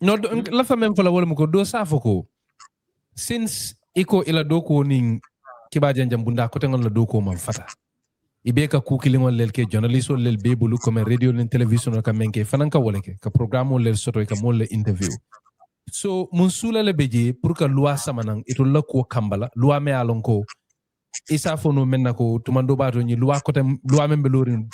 No, la femme ko la wala ko do safoko. Since iko ila doko ning kiba janjam bunda ko tengon la doko man fata. Ibe ka kukilingol lel ke journalist lel bebulu comme radio len television ka menke fananka woleke ka programme lel soto ka mol le interview. So mun sula le beje pour que loi samanang itul la ko kambala loi me alon ko isa fono menna ko tumando bato ni loi ko tem loi membe lorin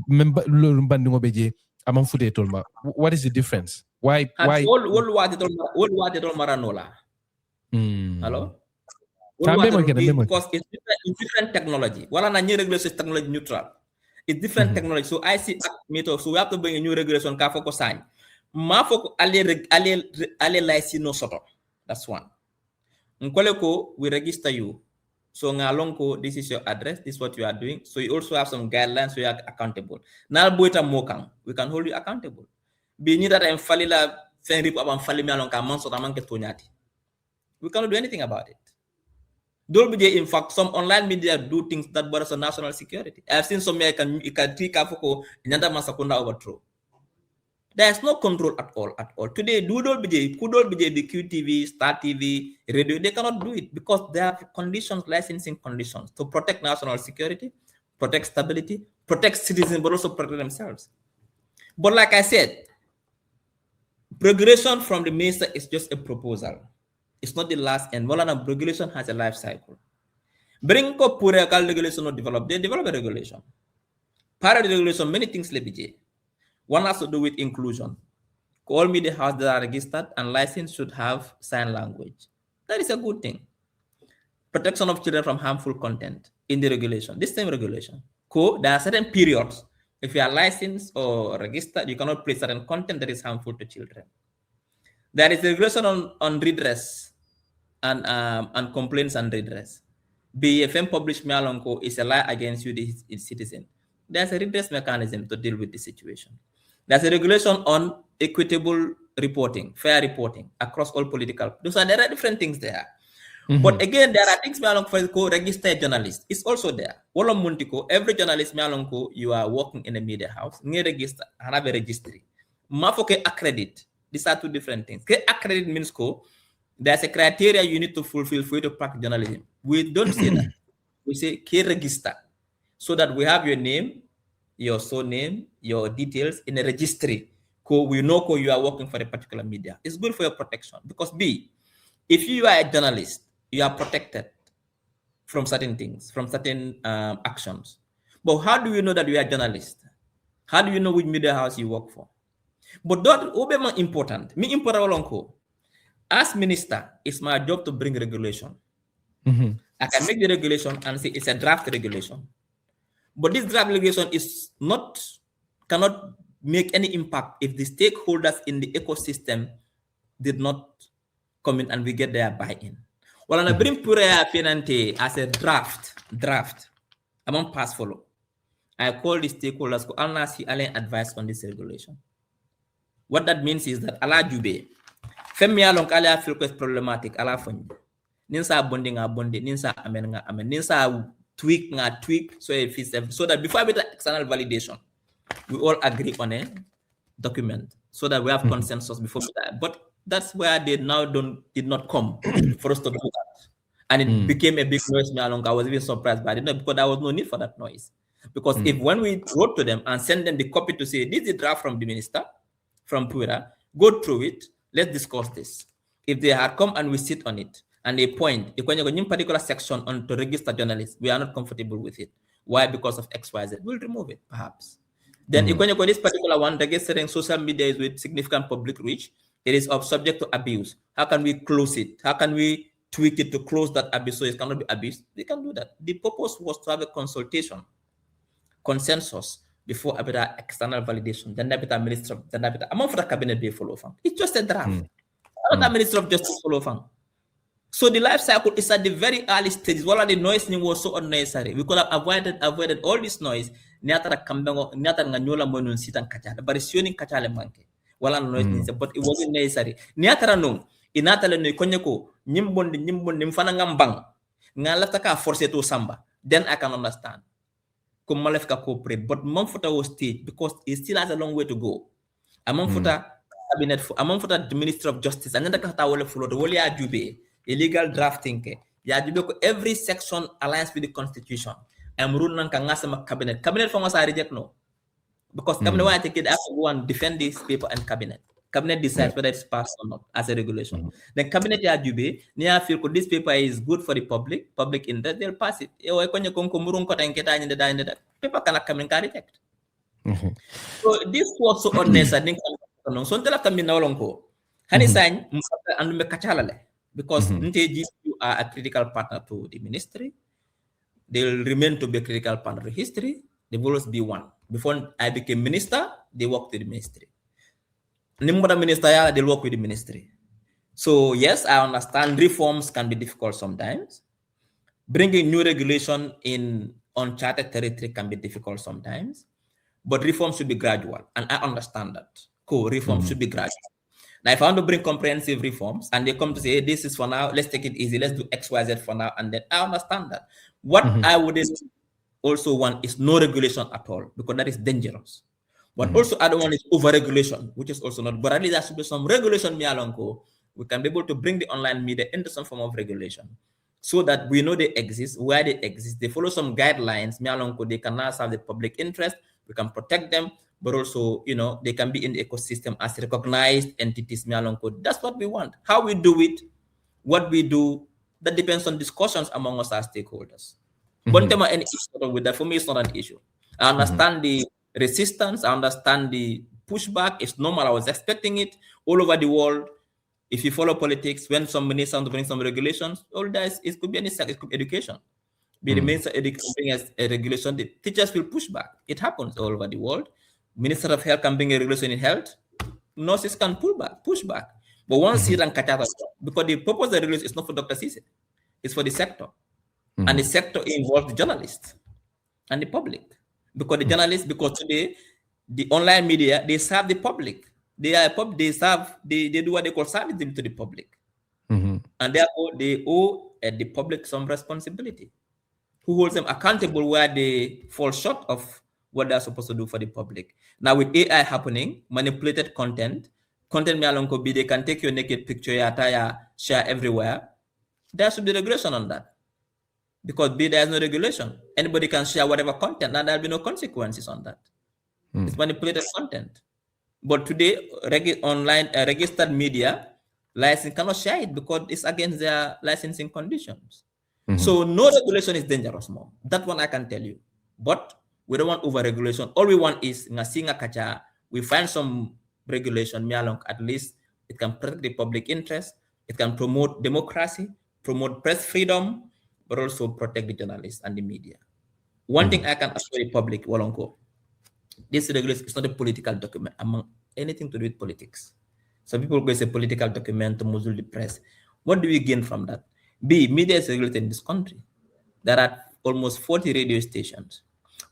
membe lorin bandingo beje amam fute tolma. What is the difference? Why all loi de tol maranola. Hello? Because it's different technology. Well, new regulation is technology neutral. It's different technology. So I see method. So we have to bring a new regulation. Ka foko sign. Ma foko ale license no soto. That's one. Nkoleko we register you. So ngalonko this is your address. This is what you are doing. So you also have some guidelines. So you are accountable. Now boita mokang. We can hold you accountable. Be ni that I'm falila fen rip abam fali me alonka man so taman ke tonyati. We cannot do anything about it. In fact, some online media do things that bother national security. I have seen some you can tweak Afoko another masakunda overthrow. There is no control at all. Today, could all be the QTV, Star TV, radio, they cannot do it because they have conditions, licensing conditions to protect national security, protect stability, protect citizens, but also protect themselves. But like I said, regulation from the minister is just a proposal. It's not the last end. Molana regulation has a life cycle. Bring ko pure kal regulation or develop. They develop a regulation. Part of the regulation, many things lebije. One has to do with inclusion. All media houses that are registered and licensed should have sign language. That is a good thing. Protection of children from harmful content in the regulation. This same regulation. There are certain periods. If you are licensed or registered, you cannot place certain content that is harmful to children. There is a regulation on redress and complaints and redress. BFM published Mialonko is a lie against you, the citizen. There's a redress mechanism to deal with the situation. There's a regulation on equitable reporting, fair reporting across all political. There are different things there. But again, there are things Mialonko registered journalist. It's also there. Every journalist Mialonko, you are working in a media house, register, have a registry. Mafoke accredit. These are two different things. Accredit means there's a criteria you need to fulfill for you to practice journalism. We don't say that. We say register. So that we have your name, your surname, your details in a registry. We know you are working for a particular media. It's good for your protection. Because if you are a journalist, you are protected from certain things, from certain actions. But how do you know that you are a journalist? How do you know which media house you work for? But that will be important. As minister, it's my job to bring regulation. I can make the regulation and say it's a draft regulation. But this draft regulation cannot make any impact if the stakeholders in the ecosystem did not come in and we get their buy-in. Well, I bring Purea Penante as a draft. I'm on pass follow. I call the stakeholders to advice on this regulation. What that means is that ala jube femi along ala feel quite problematic ala fund ninsa bonding ninsa amen ninsa tweak so that before we external validation we all agree on a document so that we have consensus before that. But that's where they now did not come for us to do that, and it became a big noise. I was even surprised by it because there was no need for that noise, because if when we wrote to them and send them the copy to say this is a draft from the minister from Pura, go through it, let's discuss this. If they had come and we sit on it, and they point, if when you go in particular section on to register journalists, we are not comfortable with it. Why? Because of XYZ. We'll remove it, perhaps. Then if when you go this particular one, registering social media is with significant public reach, it is subject to abuse. How can we close it? How can we tweak it to close that abuse so it cannot be abused? We can do that. The purpose was to have a consultation, consensus, before a external validation, then a minister of the among for the cabinet they follow from. It's just a draft. Another minister of justice follow from. So the life cycle is at the very early stages. While the noise was so unnecessary, we could have avoided all this noise. Niatara kambengo, niatara nganyola monun sitan kachala, but it's showing kachala manke. But it wasn't necessary. Niatara no, inatala no konyako, nimbon nimfana ngambang, ngalataka force to samba. Then I can understand. Malefka cooperate, but Mamfuta was stage because it still has a long way to go. A Mamfuta cabinet among for the Minister of Justice and then the wole fulo the wole ya jube illegal drafting ke ya jube ko every section aligns with the constitution am rule nan ka ngasama cabinet for ngasa reject no because cabinet why take it after go and defend this paper and cabinet decides whether it's passed or not as a regulation. Then cabinet ya jube ni ya feel ko this paper is good for the public interest, they'll pass it. E o konye konko murun ko tan keta nyinde da paper kana cabinet ka reject. So this was so honest, I think. So until after me ko, hani sign and me kachalale because you are a critical partner to the ministry. They will remain to be a critical partner to history. They will always be one. Before I became minister, they worked with the ministry. Nimboda minister, they work with the ministry. So yes, I understand reforms can be difficult sometimes. Bringing new regulation in uncharted territory can be difficult sometimes. But reform should be gradual, and I understand that. Reform should be gradual. Now, if I want to bring comprehensive reforms, and they come to say, hey, this is for now, let's take it easy, let's do X, Y, Z for now, and then I understand that. What I wouldn't also want is no regulation at all, because that is dangerous. But also, I don't want is over-regulation, which is also not, but at least there should be some regulation, we can be able to bring the online media into some form of regulation, so that we know they exist, where they exist, they follow some guidelines, they can now serve the public interest, we can protect them, but also, they can be in the ecosystem as recognized entities. That's what we want. How we do it, what we do, that depends on discussions among us as stakeholders. But any issue with that, for me, it's not an issue. I understand the resistance, I understand the pushback. It's normal. I was expecting it all over the world. If you follow politics, when some ministers want to bring some regulations, all that it could be any sector, it could be education. Be the minister bring as a regulation, the teachers will push back. It happens all over the world. Minister of Health can bring a regulation in health. Nurses can push back. But once because the purpose of the regulation is not for Dr. Ceesay, it's for the sector. And the sector involves the journalists and the public. Because the journalists, because today, the online media, they serve the public. They do what they call service to the public. And therefore, they owe the public some responsibility. Who holds them accountable where they fall short of what they're supposed to do for the public. Now with AI happening, manipulated content they can take your naked picture, share everywhere. There should be regulation on that. Because there is no regulation. Anybody can share whatever content, and there'll be no consequences on that. It's manipulated content. But today, online registered media license cannot share it because it's against their licensing conditions. So no regulation is dangerous, Mom. That one I can tell you. But we don't want over-regulation. All we want is we find some regulation, at least it can protect the public interest, it can promote democracy, promote press freedom, but also protect the journalists and the media. One thing I can assure the public, this regulation is not a political document among anything to do with politics. So people go say political document to muzzle the press. What do we gain from that? Media is regulated in this country. There are almost 40 radio stations,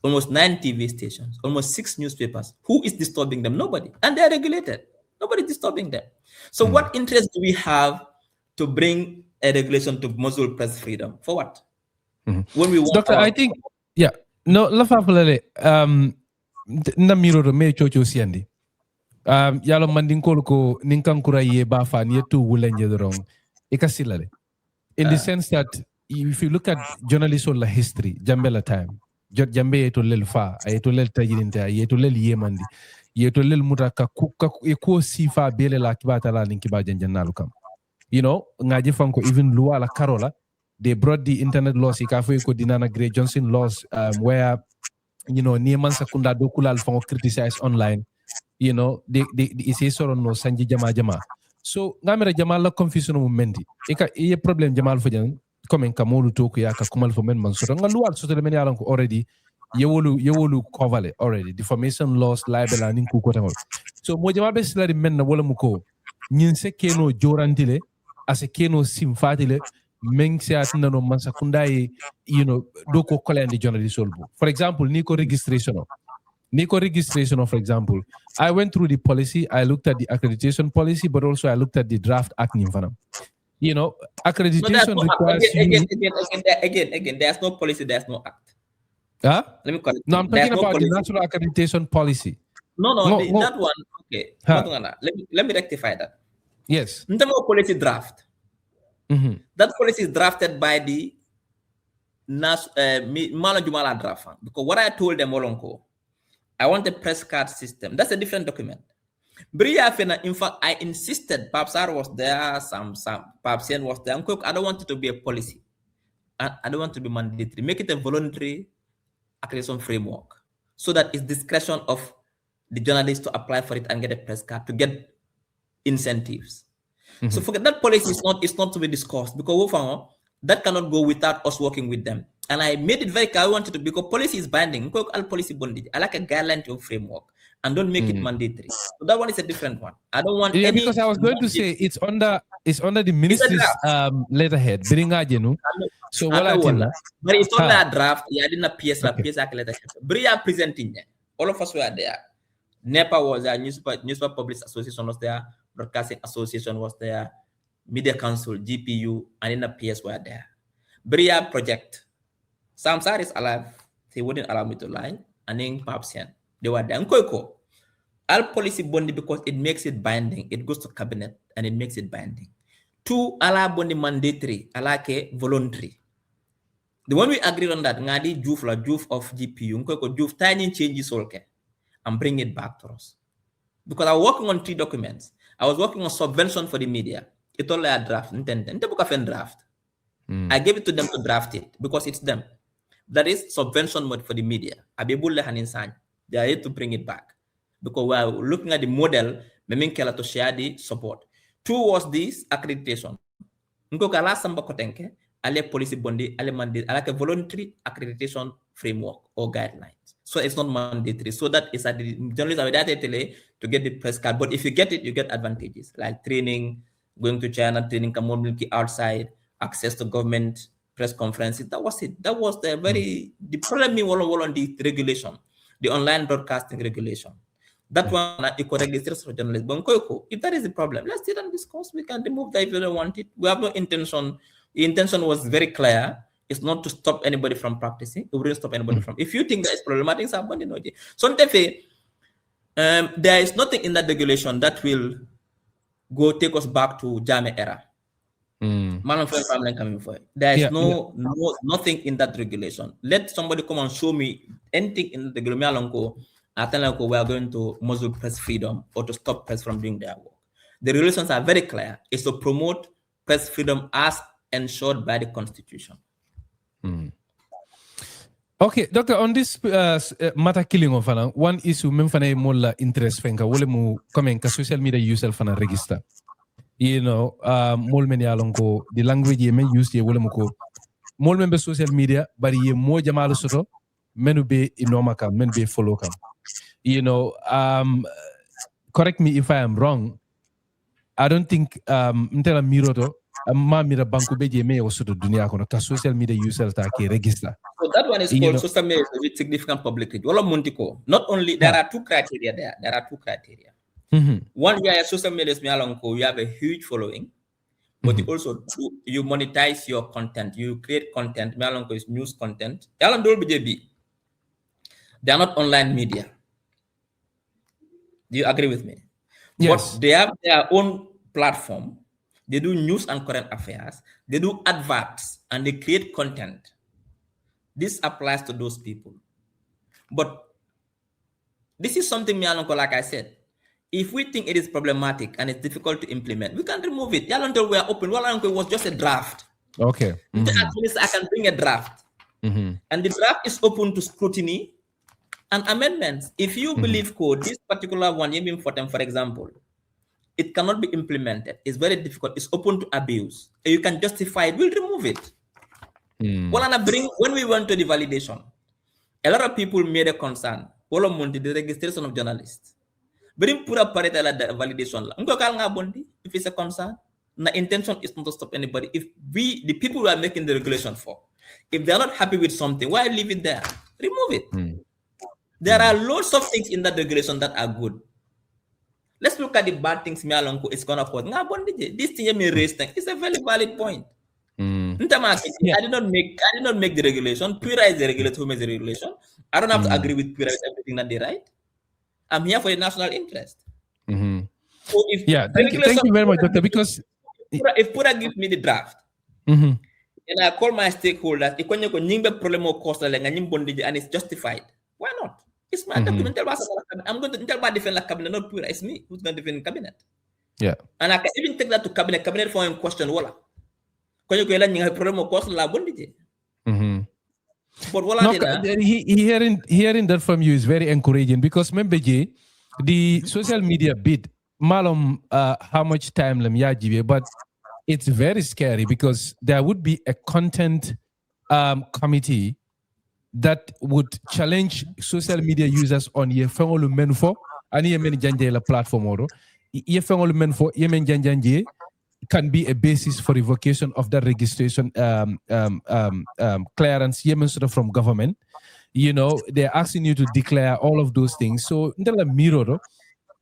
almost 9 TV stations, almost 6 newspapers. Who is disturbing them? Nobody. And they are regulated. Nobody is disturbing them. So what interest do we have to bring a regulation to muzzle press freedom? For what? When we want Doctor, I think, namiro me chocho siandi. Yalo mandinkol ko ninkankura ye bafa ni tu wulenje dorong. Ikasilale. In the sense that if you look at journalists or la history, Jambela time, Jambe to lel fa, to lel tajirinta, to lel yemandi, to lel mutaka kuka eko sifa bele la kibata la ninkiba janjanalukam. Ngaji fanko even lua la Carola, they brought the internet laws, ikafu eko dinana Gray Johnson laws, where Nieman Sakunda Dokula alfongo criticize online, they say sort of no Sanji Jama. So ngamere Jamal la confusion momenti. Eka problem Jamal fajan komen kamolu to ko yaka kumal fo men man so nga luwal so tele men yalan ko already yewolu cover already defamation laws libel and ku ko tangol. So mo Jamal be silari men na wala mu ko nyin se keno jorantile ase keno simfatile men se atna no man sakunda do ko kole andi journalist solbu. For example, Nico registration, for example, I went through the policy, I looked at the accreditation policy, but also I looked at the draft act. Accreditation requires again, there's no policy, there's no act. Huh? Let me correct. No, I'm talking about the national accreditation policy. That one, okay. Let me rectify that. Yes. In terms of policy draft, that policy is drafted by the Mala Jumala draft. Because what I told them, I want a press card system. That's a different document. In fact, I insisted, Papsar was there, some Papsian was there. I don't want it to be a policy. I don't want it to be mandatory. Make it a voluntary accreditation framework so that it's discretion of the journalists to apply for it and get a press card to get incentives. So forget that policy is not to be discussed because that cannot go without us working with them. And I made it very clear I wanted to, because policy is binding. I like a guideline to a framework and don't make it mandatory. So that one is a different one. I don't want any, because I was going to say it's under the ministry's letterhead. So what I think, but it's on that draft. Yeah, I didn't appear letterhead. Bria presenting all of us were there. NEPA was there, Newspaper Public Association was there, Broadcasting Association was there, Media Council, GPU, and NPS were there. Bria project. Samsar is alive. He wouldn't allow me to lie. And then Papsian. They were there. All policy bonding because it makes it binding. It goes to cabinet and it makes it binding. 2, ala bondi mandatory, ala ke voluntary. The one we agreed on that, ngadi juf of GPU, juf tiny changes okay, and bring it back to us. Because I was working on 3 documents. I was working on subvention for the media. It's only a draft. Draft. I gave it to them to draft it because it's them. That is subvention mode for the media. They are here to bring it back. Because we are looking at the model, to share the support. 2 was this accreditation. Policy bondi, like a voluntary accreditation framework or guidelines. So it's not mandatory. So that is at the journalists are to get the press card. But if you get it, you get advantages like training, going to China, training community outside, access to government press conferences. That was it. That was the problem on the regulation, the online broadcasting regulation. That one equal registration for journalists. If that is the problem, let's sit and discuss. We can remove that if you don't want it. We have no intention. The intention was very clear. It's not to stop anybody from practicing. It wouldn't stop anybody from. If you think that it's problematic, so there is nothing in that regulation that will take us back to Jame era. There is nothing in that regulation. Let somebody come and show me anything in the regulation. We are going to muzzle press freedom or to stop press from doing their work. The regulations are very clear. It's to promote press freedom as ensured by the Constitution. Okay, Doctor, on this matter killing of one issue, memfane mola interest fenka wole mu comment ka social media user fana register. Mol men yalonko the language ye men use ye wole mu ko mol men be social media bari ye mo jamaalo soto menu be inoma kam men be follow kam. Correct me if I am wrong. I don't think mtela miroto amma mira banku beje me osoto dunia kono ka social media user ta ke register. So that one is called social media with significant public reach. Not only there are 2 criteria there. There are 2 criteria. One, you are a social media you have a huge following, but you monetize your content. You create content. Is news content. They are not online media. Do you agree with me? Yes. But they have their own platform. They do news and current affairs. They do adverts and they create content. This applies to those people. But this is something, like I said, if we think it is problematic and it's difficult to implement, we can remove it. Until we are open. It was just a draft. Okay. At least I can bring a draft. And the draft is open to scrutiny and amendments. If you believe this particular one, for example, it cannot be implemented. It's very difficult. It's open to abuse. You can justify it. We'll remove it. When we went to the validation, a lot of people made a concern. The registration of journalists. Bring pura parita la validation. If it's a concern, the intention is not to stop anybody. If the people who are making the regulation for, if they're not happy with something, why leave it there? Remove it. There are lots of things in that regulation that are good. Let's look at the bad things it's gonna cause. This thing may raise things. It's a very valid point. I did not make the regulation. Pura is the regulator who makes the regulation. I don't have to agree with Pura with everything that they write. I'm here for the national interest. Mm-hmm. So if thank you very much, Doctor. Because if Pura gives me the draft, mm-hmm. and I call my stakeholders, and it's justified. Why not? It's my document. I'm going to tell my defend the cabinet, not Pura. It's me who's going to defend the cabinet. Yeah. And I can even take that to cabinet. Cabinet for him question. Wala. Mm-hmm. But hearing that from you is very encouraging because remember, the social media bit, malum how much time lam yajibe, but it's very scary because there would be a content committee that would challenge social media users on ye fengolu menfo ani ye men janje la platform oro ye fengolu menfo ye men janjanje can be a basis for revocation of that registration clearance ye men sort of from government. You know, they're asking you to declare all of those things. So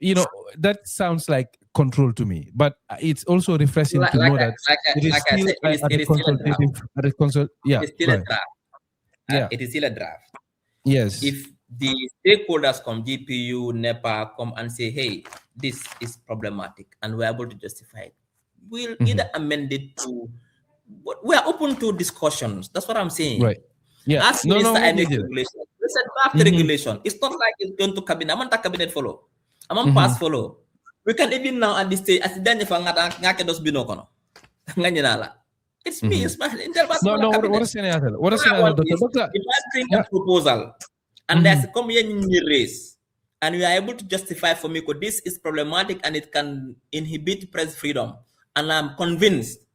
you know, that sounds like control to me, but it's also refreshing to know that it is still a draft. It is still a draft. Yes. If the stakeholders come, GPU, NEPA, come and say, hey, this is problematic, and we're able to justify it, we'll either amend it to, we are open to discussions. That's what I'm saying. Right. Yeah. As regulation. It's a draft regulation. It's not like it's going to cabinet. I'm on cabinet follow. I'm on pass follow. We can even now at this stage, as the if it's me, it's my No, what is saying? What is saying? If I bring a proposal and there's a community race, and we are able to justify for me because this is problematic and it can inhibit press freedom, and I'm convinced,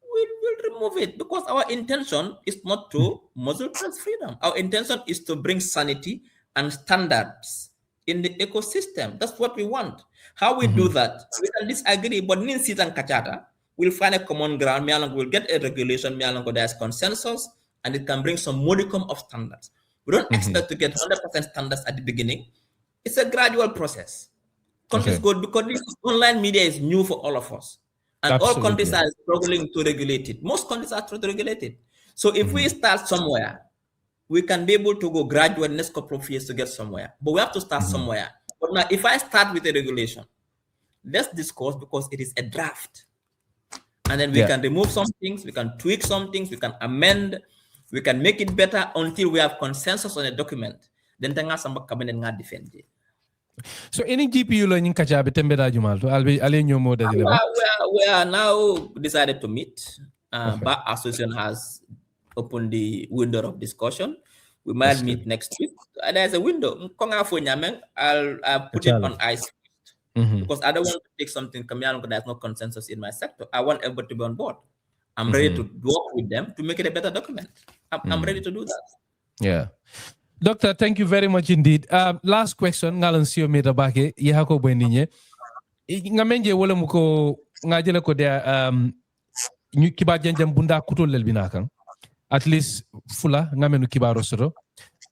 we'll remove it because our intention is not to muzzle press freedom. Our intention is to bring sanity and standards in the ecosystem. That's what we want. How we do that, we can disagree, but Ninsit and Kachata will find a common ground. We'll get a regulation. There's consensus, and it can bring some modicum of standards. We don't expect to get 100% standards at the beginning. It's a gradual process. Countries go because this online media is new for all of us, and all countries are struggling to regulate it. Most countries are trying to regulate it. So if we start somewhere, we can be able to go gradual next couple of years to get somewhere. But we have to start somewhere. But now, if I start with a regulation, let's discuss because it is a draft. And then we can remove some things, we can tweak some things, we can amend, we can make it better until we have consensus on a document. Then tanga samba cabinet nga defend it. So any GPU lo nyin kacha betembe da jumal to albe ale nyomo da dile ba. We are now decided to meet. Bar Association has opened the window of discussion. We might meet next week. There's a window. I'll put it on ice. Because I don't want to take something there's no consensus in my sector. I want everybody to be on board. I'm ready to work with them to make it a better document. I'm ready to do that. Yeah. Doctor, thank you very much indeed. Last question, ngalan siyo meta bake, yehako bwenninye. Ngamenje wole muko ngajele ko dia kiba janjam bunda kutol lel binakang. At least fula ngamenu kibaro soro.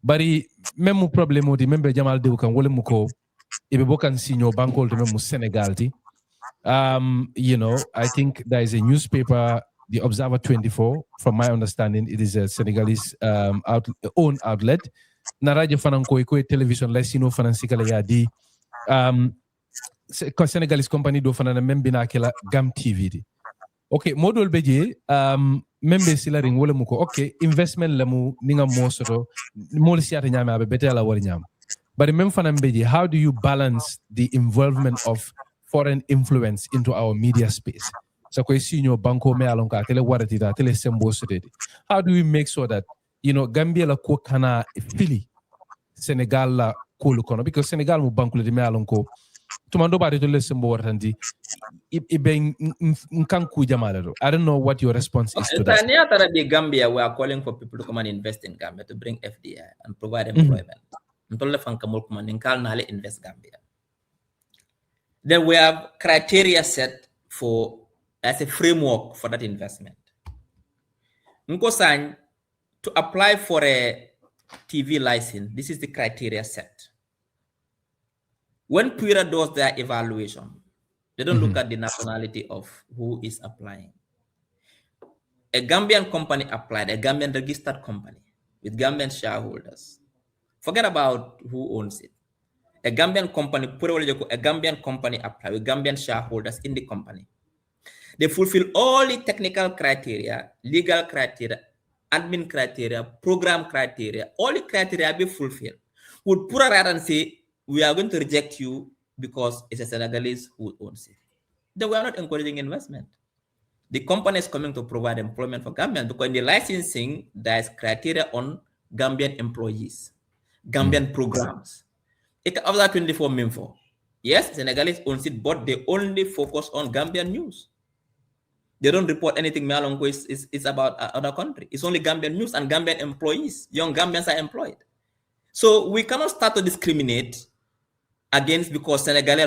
Bari memu problemo di membe jamal de kan wole muko ibe bokan sinyo bankol to memu Senegal ti. You know, I think there is a newspaper, the Observer 24, from my understanding, it is a Senegalese own outlet. Naraje fanan ko television la sino fanan sikala ya di Senegalese company do fanan membina kela Gam TV di. Okay, modol beje membe silaring wala muko okay investment lamu ninga mosoto mol siata nyama abe betela wala nyama. But remember fanan beje, how do you balance the involvement of foreign influence into our media space? So ko sinyo banko me alonka tele warati da tele sembo sodede. How do we make sure that, you know, Gambia la ko kana fili Senegal la ko lu kono, because Senegal mu banko le me alonko tumando ba to le sembo warandi ibe nkanku jamala do. I don't know what your response is to that. The Gambia, we are calling for people to come and invest in Gambia to bring FDI and provide employment. Invest Gambia. Then we have criteria set for as a framework for that investment. Nkosan, to apply for a TV license, this is the criteria set. When PURA does their evaluation, they don't look at the nationality of who is applying. A Gambian company applied, a Gambian registered company with Gambian shareholders. Forget about who owns it. a Gambian company, a Gambian company apply with Gambian shareholders in the company. They fulfill all the technical criteria, legal criteria, admin criteria, program criteria, all the criteria be fulfilled. Would Pura rather and say, we are going to reject you because it's a Senegalese who owns it. Then we are not encouraging investment. The company is coming to provide employment for Gambians because in the licensing, there's criteria on Gambian employees, Gambian programs. It after 24 Minfo. Yes, Senegalese owns it, but they only focus on Gambian news. They don't report anything Malongo is about other country. It's only Gambian news and Gambian employees. Young Gambians are employed. So we cannot start to discriminate against because Senegalese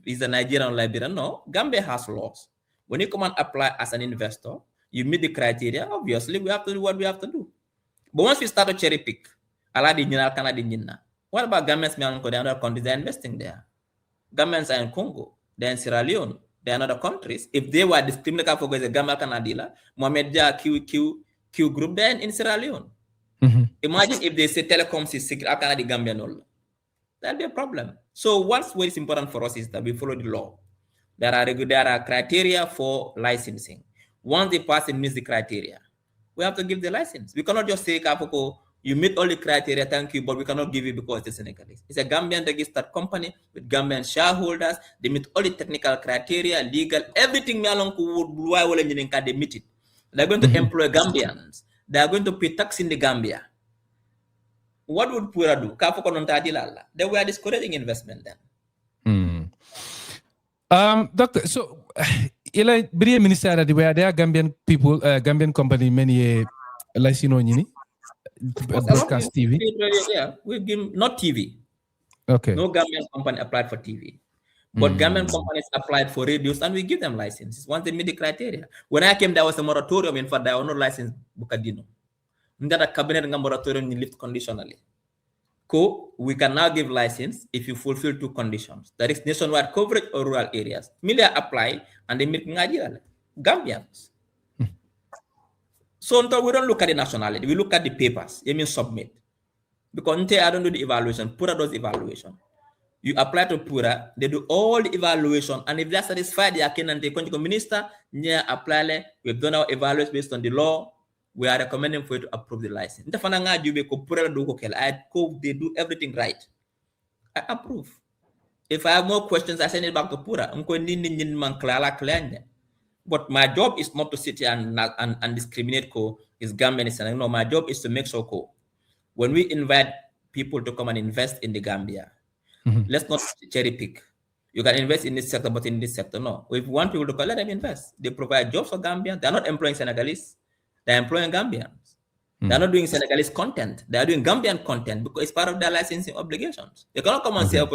is a Nigerian or Liberian. No, Gambia has laws. When you come and apply as an investor, you meet the criteria. Obviously, we have to do what we have to do. But once we start to cherry pick, what about Gambians in other countries? They're investing there. Gambians are in Congo. They're in Sierra Leone. They're in other countries. If they were discriminated for the Gambia Canadila, Mohamed Jah Q group, they're in Sierra Leone. Imagine if they say telecoms is secret, Canada Gambia no. That'll be a problem. So what is important for us is that we follow the law. There are criteria for licensing. Once the person meets the criteria, we have to give the license. We cannot just say, Kapoko, you meet all the criteria, thank you, but we cannot give you because it's Senegalese. It's a Gambian registered company with Gambian shareholders. They meet all the technical criteria, legal, everything. They meet it. They're going to employ Gambians. They are going to pay tax in the Gambia. What would Pura do? They were discouraging investment then. Doctor, so ila bria minister that where there are Gambian people, Gambian company many like broadcast TV. Yeah, we give not TV. Okay. No Gambian company applied for TV. But Gambian companies applied for radios and we give them licenses once they meet the criteria. When I came, there was a moratorium. In fact, there were no license Bukadino. That a cabinet moratorium lift conditionally. We can now give license if you fulfill two conditions. That is nationwide coverage or rural areas. Milia apply and they meet Gambians. So we don't look at the nationality. We look at the papers. You mean submit. Because I don't do the evaluation. Pura does evaluation. You apply to Pura, they do all the evaluation, and if they're satisfied, they can take the minister, apply. We've done our evaluation based on the law. We are recommending for you to approve the license. They do everything right. I approve. If I have more questions, I send it back to Pura. But my job is not to sit here and discriminate is Gambian. No, my job is to make sure when we invite people to come and invest in the Gambia, let's not cherry pick. You can invest in this sector, but in this sector, no. If you want people to come, let them invest. They provide jobs for Gambia. They're not employing Senegalese. They're employing Gambians. They're not doing Senegalese content. They're doing Gambian content because it's part of their licensing obligations. They cannot come and say, no,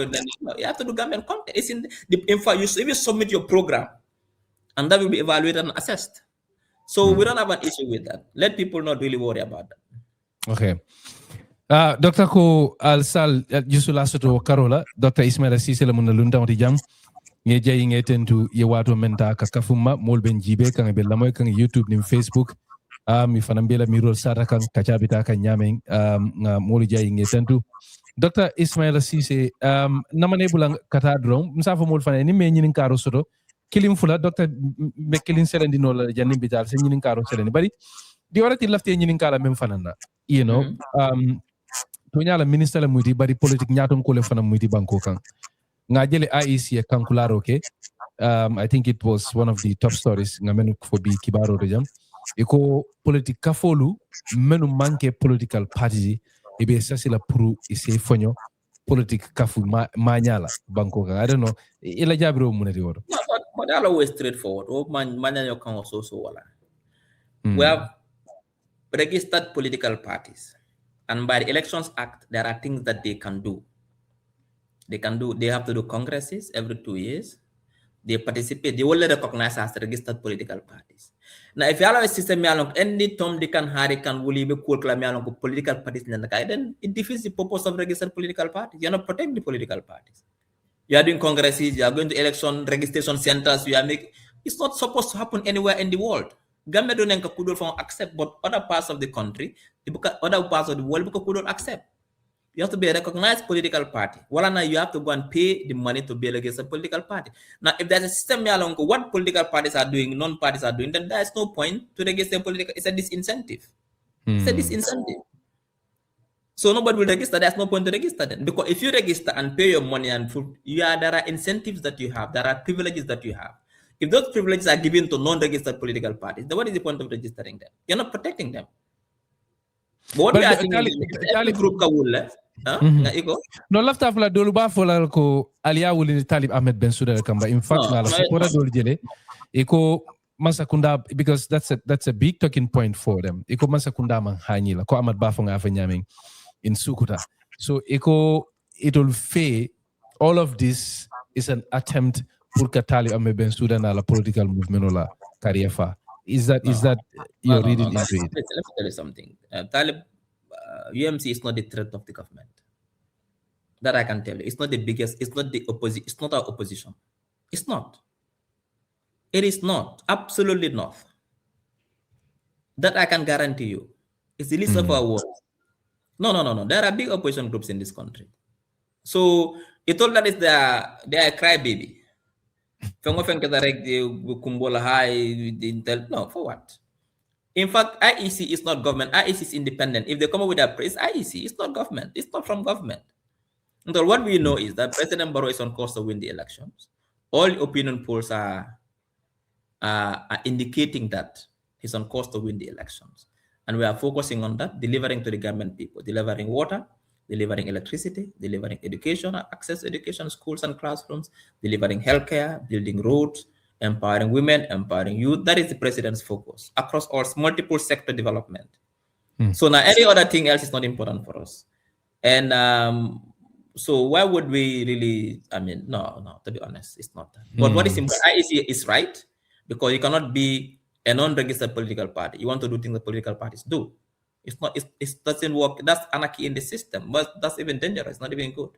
you have to do Gambian content. It's in fact, if you submit your program, and that will be evaluated and assessed. So we don't have an issue with that. Let people not really worry about that. Okay. Dr. Ko Al-Sal Jusula Soto Karola, Dr. Ismaila Ceesay Lamuna Lunta Motijang, Nye Jai Ngeten to Yewato Menta Kakafuma, Molben Jibe, Kang Belamoy, Kang YouTube, Nim Facebook, Mi Fanambela Miro Sara Kang Kachabita Kanyaming, Moli Jai Ngeten to Dr. Ismaila Ceesay, Namanebulang Katadrom, Msafo Molfan, any meaning Karo Soto, Killing Fula, Dr. Mekilin Serendino, Janin Bital, sending Karo Serenibody. The other thing left in Kala Memfanana, you know. Tunyala minister la muti bari politique nyaton ko le fana muti banko kan ngajele IEC kankularo ke I think it was one of the top stories ngamen ko bi kibaro de jam iko politique kafolu menu manke political party e be sasila pour essayer fonyo politique kafu manyala banko kan I don't know ila jabiro munati wodo but all always straightforward o manyanyo kan so wala we have registered political parties. And by the Elections Act, there are things that they can do. They have to do congresses every 2 years. They participate, they only recognize as registered political parties. Now, if you allow a system, any Tom, they can hire, can will be cool, political parties, then it defeats the purpose of registered political parties. You're not protecting the political parties. You are doing congresses, you are going to election registration centers, it's not supposed to happen anywhere in the world. Gambia don't accept, but other parts of the country, other parts of the world, could accept. You have to be a recognized political party. Well, now you have to go and pay the money to be against a political party. Now, if there's a system along what political parties are doing, non-parties are doing, then there is no point to register political. It's a disincentive. It's a disincentive. So nobody will register. There's no point to register then. Because if you register and pay your money and food, there are incentives that you have. There are privileges that you have. If those privileges are given to non-registered political parties, then what is the point of registering them? You're not protecting them. But what we are seeing is group kawul. No lafta fula dolu ba fola ko aliya wuli Talib Ahmed Bensouda kamba. In fact, na la supporta dolu jele iko Masakunda, because that's a big talking point for them. Iko Masakunda man hanyila ko Ahmad Bafo nga afanyaming in Sukuta. So it will fail. All of this is an attempt pour Talib Ahmed Bensouda na la political movement la Kariafa. Is that you're reading into it? Let me tell you something. Talib UMC is not the threat of the government. That I can tell you. It's not the biggest. It's not the opposition. It's not our opposition. It's not. It is not. Absolutely not. That I can guarantee you. It's the least of our worries. No. There are big opposition groups in this country. So it all that is they are a crybaby. No, for what? In fact, IEC is not government. IEC is independent. If they come up with a praise, IEC, it's not government. It's not from government. And so what we know is that President Barrow is on course to win the elections. All opinion polls are indicating that he's on course to win the elections. And we are focusing on that, delivering to the Gambian people, delivering water, delivering electricity, delivering education, access to education, schools and classrooms, delivering healthcare, building roads, empowering women, empowering youth. That is the president's focus across all multiple sector development. So now any other thing else is not important for us. And so why would we really, no, to be honest, it's not that. But what is important, IEC is right, because you cannot be a non-registered political party. You want to do things that political parties do. It's not. It doesn't work. That's anarchy in the system. But that's even dangerous. Not even good.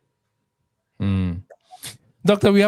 Doctor, we have